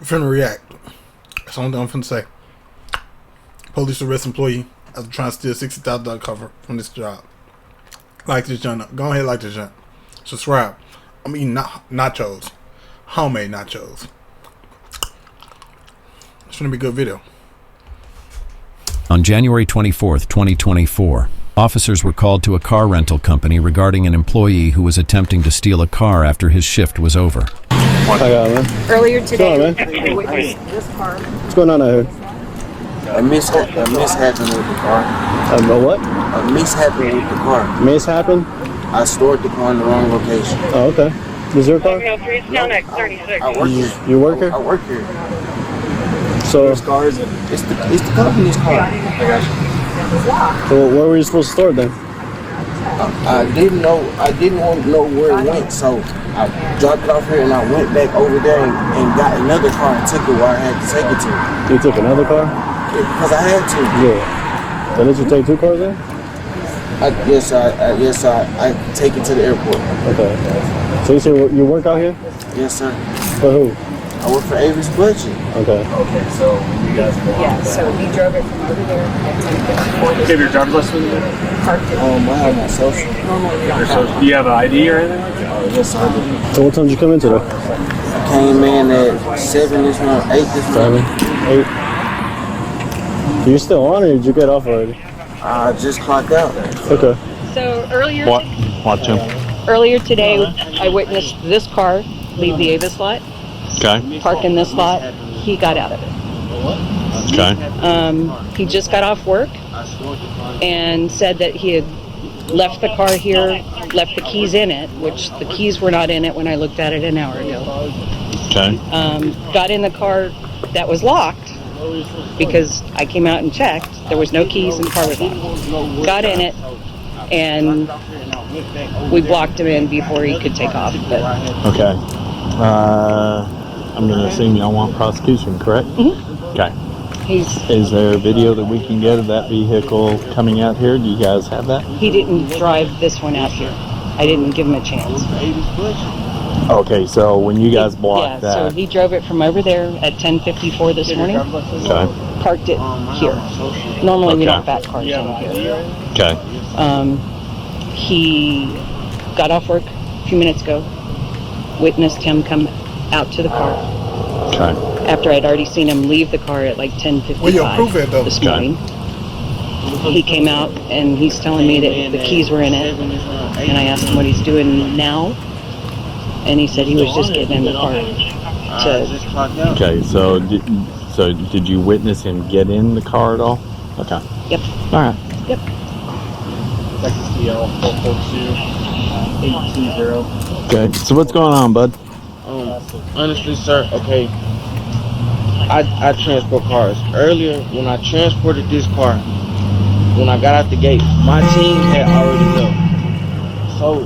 I'm finna react. That's the only thing I'm finna say. Police arrest employee after trying to steal $60,000 cover from this job. Like this junk. Go ahead, like this junk. Subscribe. I'm eating nachos. Homemade nachos. It's gonna be a good video. On January 24th, 2024, officers were called to a car rental company regarding an employee who was attempting to steal a car after his shift was over. I got it, man. Earlier today, man? witnessed this car. What's going on out here? A mishap with the car. A what? A mishap with the car. Mishap? I stored the car in the wrong location. Oh, okay. Is your car? I work here. You work here? I work here. So, It's the company's car. so where were you supposed to store it then? I didn't know where it went, so I dropped it off here and I went back over there and got another car and took it where I had to take it to. You took another car? Because I had to. Yeah. So did you take two cars then? Yes, I take it to the airport. Okay. So you say you work out here? Yes, sir. For who? I work for Avis Budget. Okay. Okay, so you guys go on. Yeah, so he drove it from over there at 10:54. Do you have your driver's license with you? Parked it. I have my social. Normally we Or don't so, have. do you have an ID or anything? Yes, I do. So what time did you come in today? I came in at 7 this morning, 8 this morning. 7, 8. You still on or did you get off already? I just clocked out. Okay. So earlier Watch him. today, I witnessed this car leave the Avis lot, Okay. park in this lot. He got out of it. Okay. He just got off work and said that he had left the car here, left the keys in it, which the keys were not in it when I looked at it an hour ago. Okay. Got in the car that was locked because I came out and checked. There was no keys and the car was locked. Got in it and we blocked him in before he could take off. But Okay. I'm going to assume y'all want prosecution, correct? Okay. Is there a video that we can get of that vehicle coming out here? Do you guys have that? he didn't drive this one out here. I didn't give him a chance. Okay, so when you guys blocked So that, he drove it from over there at 10:54 this morning. okay, Parked it here. Normally we Okay. don't back cars in here. okay, He got off work a few minutes ago. Witnessed him come out to the car okay, after I'd already seen him leave the car at like 10:55 Where your proof at, though? this Okay. morning. He came out and he's telling me that the keys were in it, and I asked him what he's doing now, and he said he was just getting in the car to. Just clocked out. okay. So did you witness him get in the car at all? Okay. Yep. All right. Texas DL 442 820. Okay. So what's going on, bud? Honestly, sir, okay. I transport cars. Earlier, when I transported this car, when I got out the gate, my team had already left. So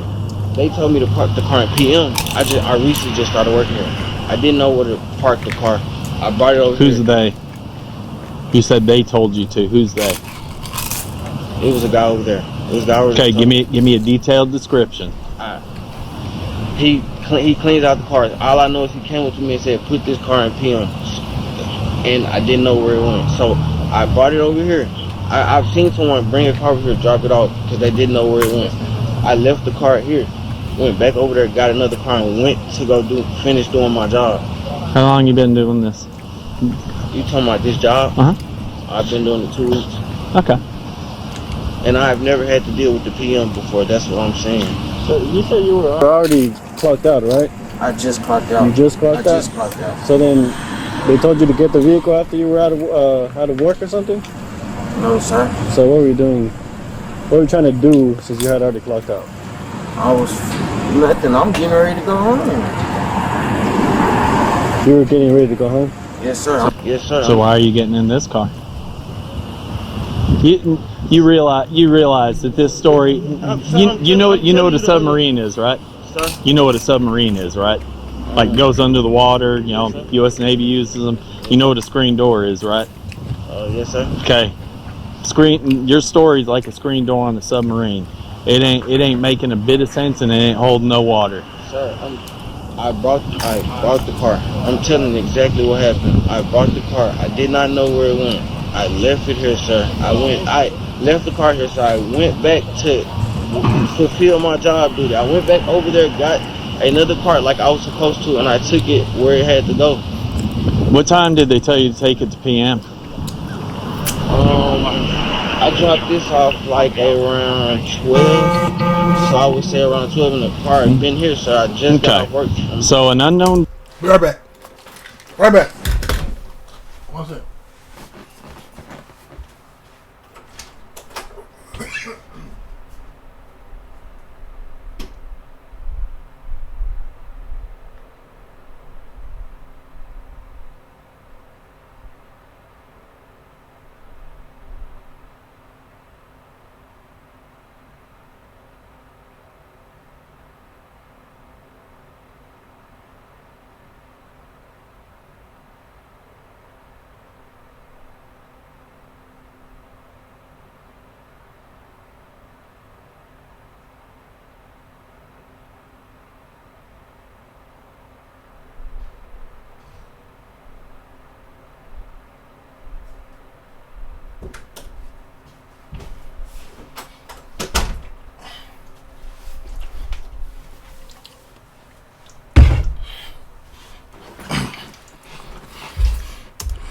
they told me to park the car at PM. I recently just started working here. I didn't know where to park the car. I brought it over Who's here. they? You said they told you to. Who's they? It was a guy over there. It was a guy over there. Okay. Give me a detailed description. He cleans out the cars. All I know is he came up to me and said, put this car in PM. And I didn't know where it went. So I brought it over here. I've seen someone bring a car over here, drop it off, because they didn't know where it went. I left the car here, went back over there, got another car, and went to go finish doing my job. How long you been doing this? You talking about this job? Uh-huh. I've been doing it 2 weeks. Okay. And I've never had to deal with the PM before. That's what I'm saying. So you said you were already clocked out, right? I just clocked out. You just clocked out? just clocked out. So then they told you to get the vehicle after you were out of work or something? No, sir. So what were you doing? What were you trying to do since you had already clocked out? I was nothing. I'm getting ready to go home. You were getting ready to go home? Yes, sir. Yes, sir. So why are you getting in this car? You realize that this story, you know what a submarine is, right? You know what a submarine is, right? Like goes under the water. You know, U.S. Navy uses them. You know what a screen door is, right? Yes, sir. Okay. Your story's like a screen door on a submarine. It ain't making a bit of sense, and it ain't holding no water. Sir, I brought the car. I'm telling you exactly what happened. I brought the car. I did not know where it went. I left it here, sir. I left the car here, so I went back to fulfill my job duty. I went back over there, got another car like I was supposed to, and I took it where it had to go. What time did they tell you to take it to PM? I dropped this off like around 12, so I would say around 12, and the car had been here, so I just got off work. So an unknown. Be right back. Right back. One second.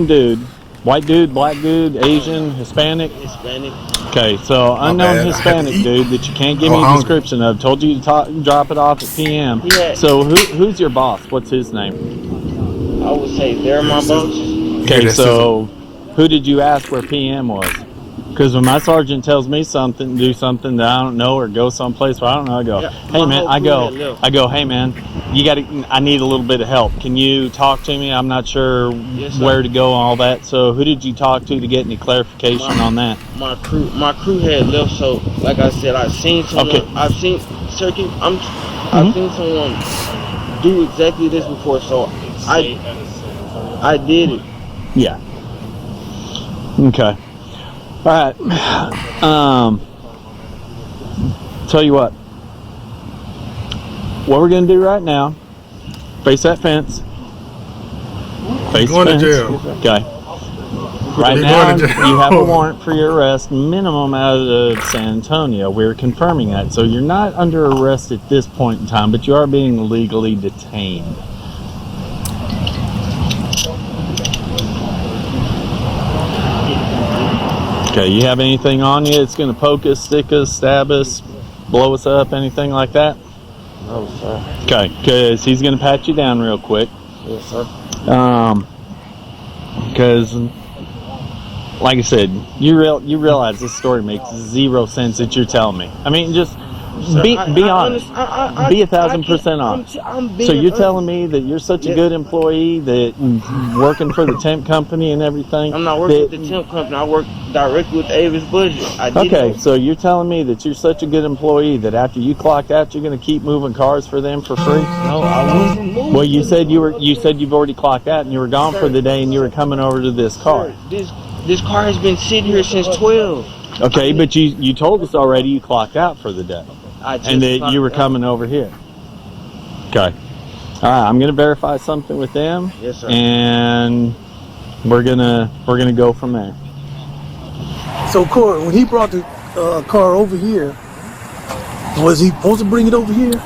Dude, white dude, black dude, Asian, Hispanic. Okay, so unknown Hispanic dude that you can't give me a description of. Told you to drop it off at PM. Yeah. So who's your boss? What's his name? I would say they're my boss. Okay, so who did you ask where PM was? Because when my sergeant tells me something, do something that I don't know, or go someplace where I don't know, I go, hey man, I go, hey man, I need a little bit of help. Can you talk to me? I'm not sure where to go and all that. So who did you talk to get any clarification on that? My crew had left, so like I said, I've seen someone. Okay. I've seen I've seen someone do exactly this before, so I did it. Yeah. Okay. All right. Tell you what. What we're gonna do right now? Face that fence. Face the fence. Jail. Okay. Right now, you have a warrant for your arrest, minimum out of San Antonio. We're confirming that. So you're not under arrest at this point in time, but you are being legally detained. Okay, you have anything on you that's going to poke us, stick us, stab us, blow us up, anything like that? No, sir. Okay, because he's going to pat you down real quick. Yes, sir. Because, like I said, you realize this story makes zero sense that you're telling me. I mean, just be honest. Be 1,000% honest. So you're telling me that you're such a good employee that working for the temp company and everything. I'm not working with the temp company. I work directly with Avis Budget. Okay, so you're telling me that you're such a good employee that after you clocked out, you're going to keep moving cars for them for free? No, I wasn't moving. Well, you said you've already clocked out and you were gone for the day and you were coming over to this car. This car has been sitting here since 12. Okay, but you told us already you clocked out for the day. And that you were coming over here. Okay. All right, I'm gonna verify something with them. Yes, sir. And we're gonna go from there. So, Corey, when he brought the car over here, was he supposed to bring it over here?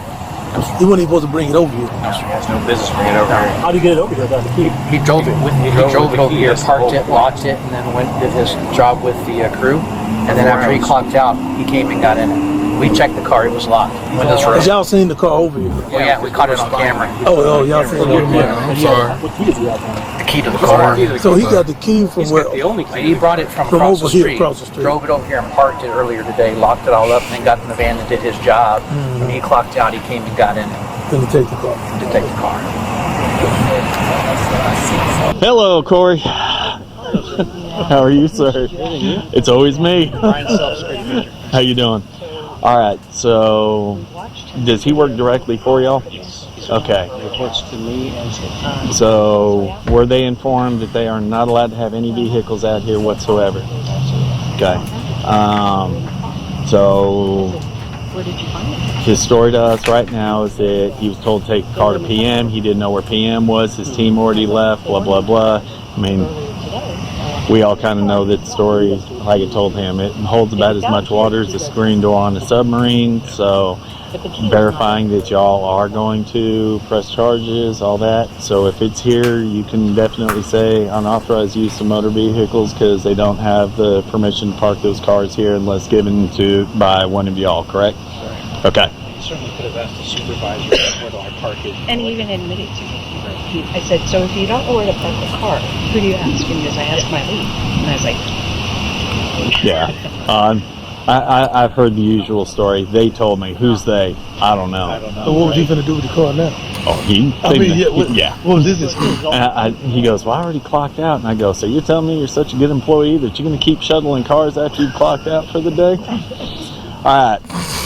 He wasn't even supposed to bring it over here. He has no business bringing it over here. How did he get it over here? He drove it over here, parked it, locked it, and then did his job with the crew. And then after he clocked out, he came and got in it. We checked the car; it was locked. Windows were Cause y'all seen the car over here. Well, yeah, we caught it on camera. Oh, y'all seen it over here. I'm sorry. The key to the car. So he got the key from where? He brought it from across over the here, street. across the street. Drove it over here and parked it earlier today. Locked it all up, and then got in the van and did his job. When he clocked out, he came and got in it Then to take the car. to take the car. Hello, Corey. How are you, sir? It's always me. How you doing? All right. So, does he work directly for y'all? Yes. Okay. Reports to me and to the time. So, were they informed that they are not allowed to have any vehicles out here whatsoever? Okay. So, Where did you find it? His story to us right now is that he was told to take the car to PM. He didn't know where PM was. His team already left, blah, blah, blah. I mean, we all kind of know that the story, like I told him, it holds about as much water as a screen door on a submarine. So verifying that y'all are going to press charges, all that. So if it's here, you can definitely say unauthorized use of motor vehicles because they don't have the permission to park those cars here unless given to by one of y'all, correct? Okay. You certainly could have asked the supervisor where do I park it. And he even admitted to it. I said, so if you don't know where to park the car, who do you ask? And he goes, I asked my lead. And I was like, Yeah. I've heard the usual story. They told me. Who's they? I don't know. So what was he gonna do with the car now? Oh, What was this? He goes, well, I already clocked out. And I go, so you're telling me you're such a good employee that you're going to keep shuttling cars after you've clocked out for the day? All right.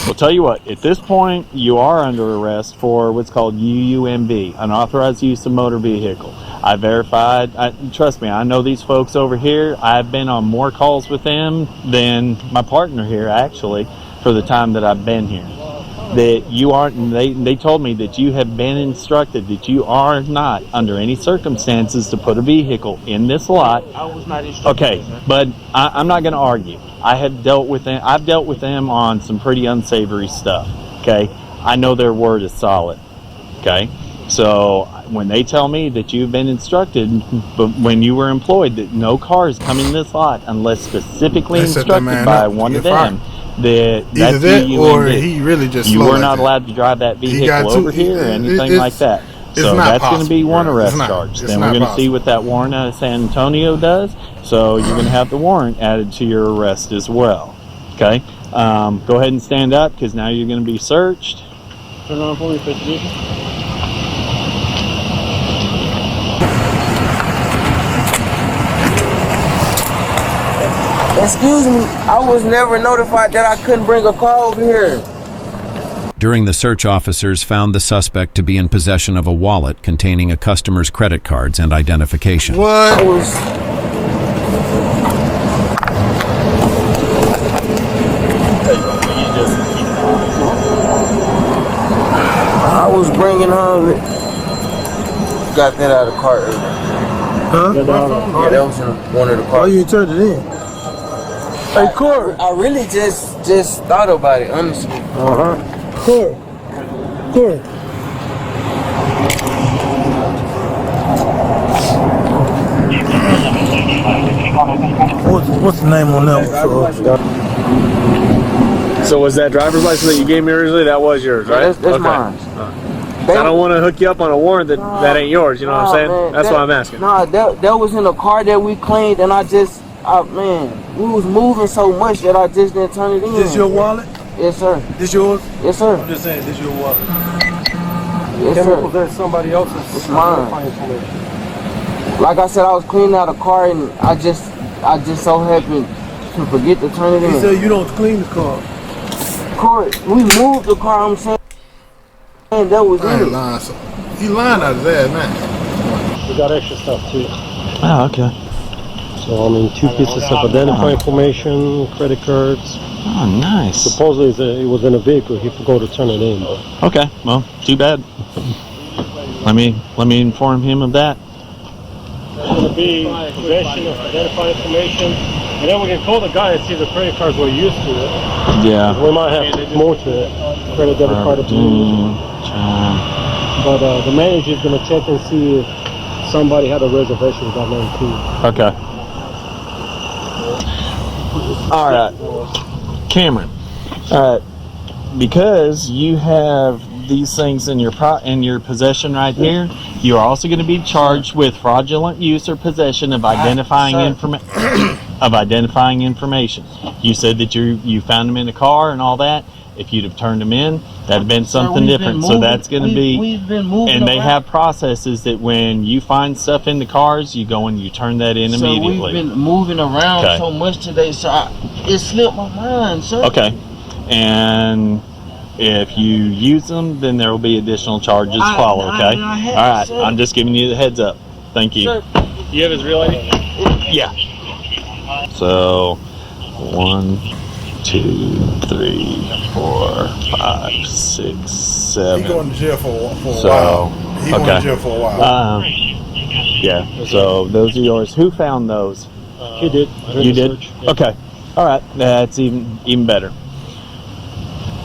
Well, tell you what, at this point, you are under arrest for what's called UUMV, unauthorized use of motor vehicle. I verified, trust me, I know these folks over here. I've been on more calls with them than my partner here, actually, for the time that I've been here. That you aren't, they told me that you have been instructed that you are not, under any circumstances, to put a vehicle in this lot. I was not instructed. Okay, but I'm not going to argue. I've dealt with them on some pretty unsavory stuff. Okay, I know their word is solid. Okay, so when they tell me that you've been instructed, but when you were employed, that no cars come in this lot unless specifically instructed by one of them. That's that UUMV. or he really just you slow were like not that. allowed to drive that vehicle over here or anything like that. So that's going to be one arrest charge. Then we're going to see what that warrant out of San Antonio does. So you're going to have the warrant added to your arrest as well. Okay? Go ahead and stand up because now you're going to be searched. Turn on for me, investigation. Excuse me, I was never notified that I couldn't bring a car over here. During the search, officers found the suspect to be in possession of a wallet containing a customer's credit cards and identification. What? I was bringing home. Got that out of the car earlier. Huh? Yeah, that was in one of the cars. Oh, you turned it in. Hey, Corey. I really just thought about it, honestly. Corey. What's the name on that one? So was that driver's license that you gave me originally? That was yours, right? That's mine. I don't want to hook you up on a warrant that ain't yours. You know what I'm saying? Man, That's why I'm asking. Nah, that was in a car that we cleaned, and we was moving so much that I just didn't turn it in. This your wallet? Yes, sir. This yours? Yes, sir. I'm just saying, this your wallet. Yes, sir. That's somebody else's. It's mine. Like I said, I was cleaning out a car, and I just so happened to forget to turn it in. He said you don't clean the car. Corey, we moved the car. I'm saying that was I ain't it. lying. So he lying out of that, man. We got extra stuff too. Oh, okay. So I mean, 2 pieces of identifying information, credit cards. Oh, nice. Supposedly it was in a vehicle. He forgot to turn it in. But Okay, well, too bad. Let me inform him of that. it's going to be possession of identifying information, and then we can call the guy and see if the credit cards were used to it. Yeah. We might have more to it. Credit debit card abuse. But the manager is going to check and see if somebody had a reservation with that name too. Okay. All right, Cameron. All right, because you have these things in your possession right here, you are also going to be charged with fraudulent use or possession of identifying information. You said that you found them in the car and all that. If you'd have turned them in, that'd have been something different. So that's going to be. We've been moving. And they have processes that when you find stuff in the cars, you go and you turn that in immediately. We've been moving around so much today, so it slipped my mind, sir. Okay. And if you use them, then there will be additional charges follow, okay? All right. I'm just giving you the heads up. Thank you. You have his real ID? Yeah. So, 1, 2, 3, 4, 5, 6, 7. He going to jail for a So, while. He going to okay. jail for a while. Yeah. So those are yours. Who found those? He did. You did? Okay. All right. That's even better.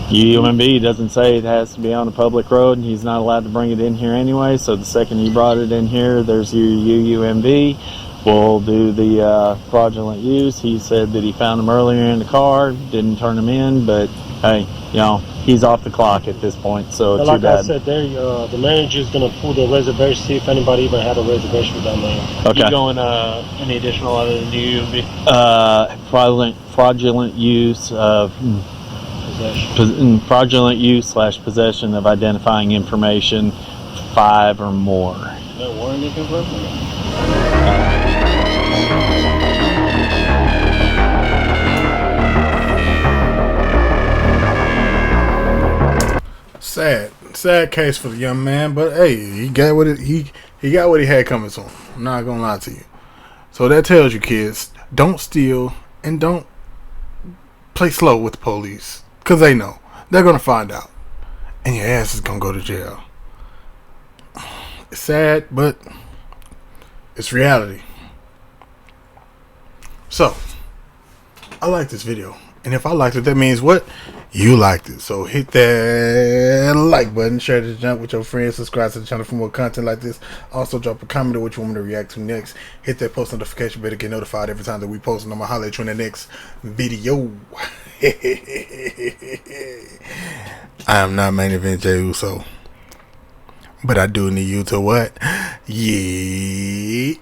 UUMB doesn't say it has to be on a public road, and he's not allowed to bring it in here anyway. So the second he brought it in here, there's your UUMB. We'll do the fraudulent use. He said that he found them earlier in the car, didn't turn them in, but hey, you know, he's off the clock at this point, so Like too bad. I said, the manager's gonna pull the reservation, see if anybody even had a reservation with that name. Okay. You going any additional other than UUMB? Fraudulent use of fraudulent use / possession of identifying information, 5 or more. No warrant to confirm? Sad case for the young man, but hey, he got what he got what he had coming to him. I'm not gonna lie to you. So that tells you, kids, don't steal and don't play slow with the police, cause they know they're gonna find out, and your ass is gonna go to jail. It's sad, but it's reality. So I like this video. And if I liked it, that means what? You liked it. So hit that like button, share this junk with your friends, subscribe to the channel for more content like this. Also drop a comment on what you want me to react to next. Hit that post notification bell to get notified every time that we post, and I'm gonna holler at you in the next video. I am not Main Event Jey Uso, but I do need you to what? Yeah.